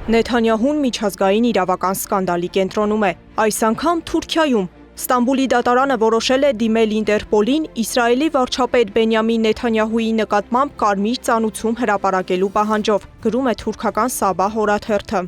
Նեթանյահուն միջազգային իրավական սկանդալի կենտրոնում է, այս անգամ Թուրքիայում։ Ստամբուլի դատարանը որոշել է դիմել Ինտերպոլին Իսրայելի վարչապետ Բենյամին Նեթանյահուի նկատմամբ կարմիր ծանուցում հրապարակելու պահանջով, գրում է թուրքական Սաբահ օրաթերթը։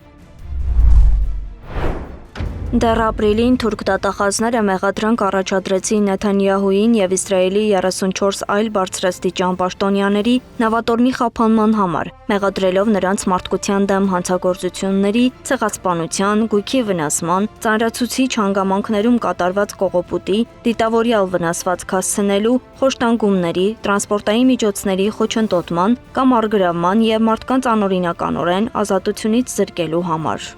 Դեռ ապրիլին թուրք դատախազները մեղադրանք առաջադրեցին Նեթանյահուին եւ Իսրայելի 34 այլ բարձրաստիճան պաշտոնյաների նավատորմի խափանման համար, մեղադրելով նրանց մարդկության դեմ հանցագործությունների, ցեղասպանության, գույքի վնասման, ծանրացուցիչ հանգամանքներում կատարված կողոպուտի, դիտավորյալ վնասվածք հասցնելու, խոշտանգումների, տրանսպորտային միջոցների խոչընդոտման կամ առգրավման եւ մարդկանց անօրինականորեն ազատությունից զրկելու համար։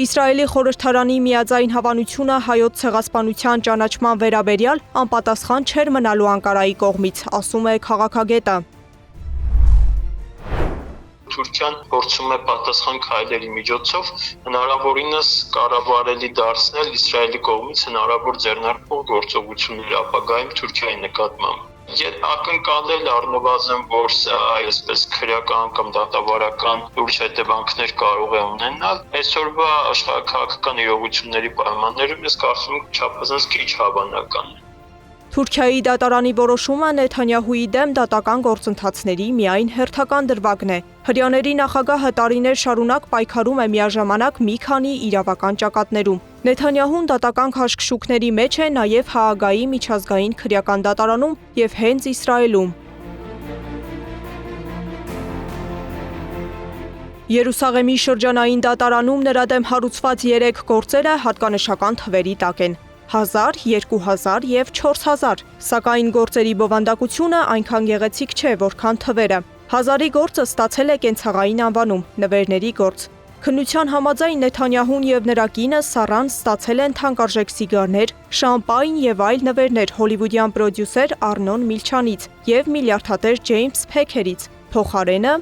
Իսրայելի խորհրդարանի միաձայն հավանությունը հայոց ցեղասպանության ճանաչման վերաբերյալ անպատասխան չէր մնալու Անկարայի կողմից, ասում է քաղաքագետը։ Թուրքիան փորձում է պատասխան քայլերի միջոցով հնարավորինս կառավարելի դարձնել Իսրայելի կողմից հնարավոր ձեռնարկող գործողությունների ապագայում Թուրքիայի նկատմամբ։ Ակնկալել առնվազն, որ այսպես քրեական կամ դատավարական լուրջ հետևանքներ կարող է ունենալ, այսօրվա աշխարհաքաղաքական իրողությունների պայմաններում ես կարծում եմ չափազանց քիչ հավանական է։ Թուրքիայի դատարանի որոշումը Նեթանյահուի դեմ դատական գործընթացների միայն հերթական դրվագն է։ Հրեաների նախագահը տարիներ շարունակ պայքարում է միաժամանակ մի քանի իրավական ճակատներում։ Նեթանյահուն դատական քաշքշուկների մեջ է նաև Հաագայի միջազգային քրեական դատարանում եւ հենց Իսրայելում։ Երուսաղեմի շրջանային դատարանում նրա դեմ հարուցված 3 գործերը հատկանշական թվերի տակ են։ 1000, 2000 եւ 4000, սակայն գործերի բովանդակությունը այնքան գեղեցիկ չէ, որքան թվերը։ 1000-ի գործը ստացել է կենցաղային անվանում՝ նվերների գործ։ Քննության համաձայն Նեթանյահուն եւ նրա կինը Սառան ստացել են թանկարժեք սիգարներ, շամպայն եւ այլ նվերներ հոլիվուդյան պրոդյուսեր Արնոն Միլչանից եւ միլիարդատեր Ջեյմս Փեքերից։ Փոխարենը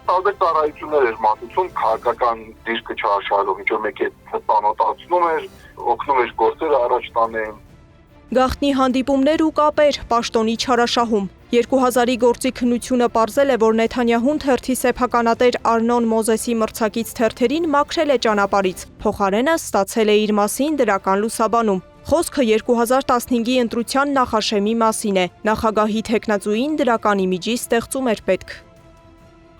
տարբեր ծառայություններ էր մատուցում, քաղաքական դիրքը չարաշահելով, ինչ որ մեկը ծանոթացնում էր, օգնում էր գործերը առաջ տանեն։ Գաղտնի հանդիպումներ ու կապեր, պաշտոնի չարաշահում։ 2000-ի գործի քննությունը պարզել է, որ Նեթանյահուն թերթի սեփականատեր Արնոն Մոզեսի մրցակից թերթերին մաքրել է ճանապարհից, փոխարենը ստացել է իր մասին դրական լուսաբանում։ Խոսքը 2015-ի ընտրության նախաշեմի մասին է։ Նախագահի թեկնածուին դրական իմիջի ստեղծում էր պետք։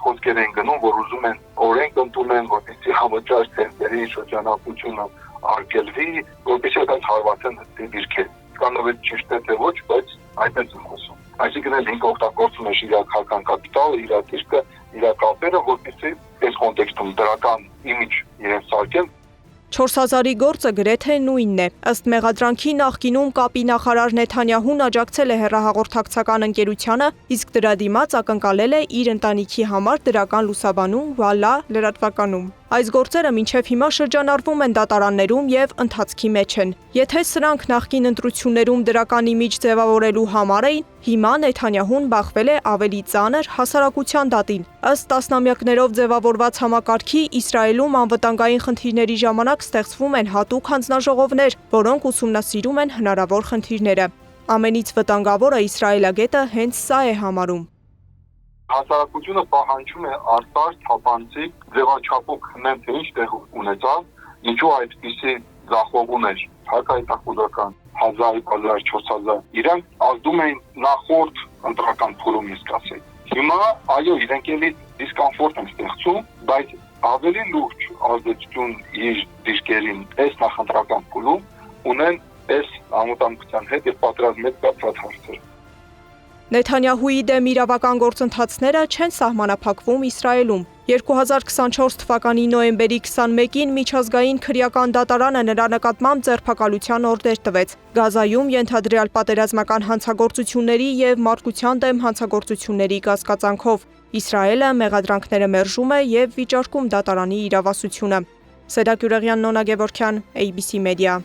Խոսքեր են գնում, որ ուզում են օրենք ընդունեն, որպեսզի համաճարակ ցենտրերի շրջանակությունը արգելվի, որպեսզի դա հարվածեն դիրքեր։ Կանով է ճիշտ է թե ոչ, բայց այդպես եմ խոսում։ Այսինքն էլ ինքը օգտագործում է իր քաղաքական կապիտալը, իր դիրքը, իր կապերը, որպեսզի այս կոնտեքստում դրական իմիջ իրեն սարքեն։ 4000-ի գործը գրեթե նույնն է։ Ըստ մեղադրանքի նախկինում կապի նախարար Նեթանյահուն աջակցել է հեռահաղորդակցական ընկերությանը, իսկ դրա դիմաց ակնկալել է իր ընտանիքի համար դրական լուսաբանում Վալա լրատվականում։ Այս գործերը մինչև հիմա շրջանառվում են դատարաններում եւ ընթացքի մեջ են։ Եթե սրանք նախկին ընտրություններում դրական իմիջ ձևավորելու համար էին, հիմա Նեթանյահուն բախվել է ավելի ծանր հասարակության դատին։ Ըստ տասնամյակներով ձևավորված համակարգի Իսրայելում անվտանգային խնդիրների ժամանակ ստեղծվում են հատուկ հանձնաժողովներ, որոնք ուսումնասիրում են հնարավոր խնդիրները։ Ամենից վտանգավորը իսրայելագետը հենց սա է համարում։ Հասարակությունը պահանջում է արտար թափանցիկ ձևաչափով քննեն, թե ինչ տեղ ունեցավ, ինչու այդպիսի ձախողում էր հակահետախուզական 1000, 4000, իրենք ազդում էին նախորդ ընտրական փուլում իսկ ասել։ Հիմա այո, իրենք էլի դիսկոմֆորտ են ստեղծում, բայց ավելի լուրջ ազդեցություն իր դիրքերին այս նախընտրական փուլում ունեն այս անվտանգության հետ եւ պատերազմի հետ կապված հարցեր։ Նեթանյահուի դեմ իրավական գործընթացները չեն սահմանափակվում Իսրայելում։ 2024 թվականի նոյեմբերի 21-ին միջազգային քրեական դատարանը նրա նկատմամբ ձերբակալության օրդեր տվեց։ Գազայում ենթադրյալ պատերազմական հանցագործությունների եւ մարդկության դեմ հանցագործությունների կասկածանքով Իսրայելը մեղադրանքները մերժում է եւ վիճարկում դատարանի իրավասությունը։ Սեդա Գյուրեղյան, Նոնա Գևորգյան, ABC Media։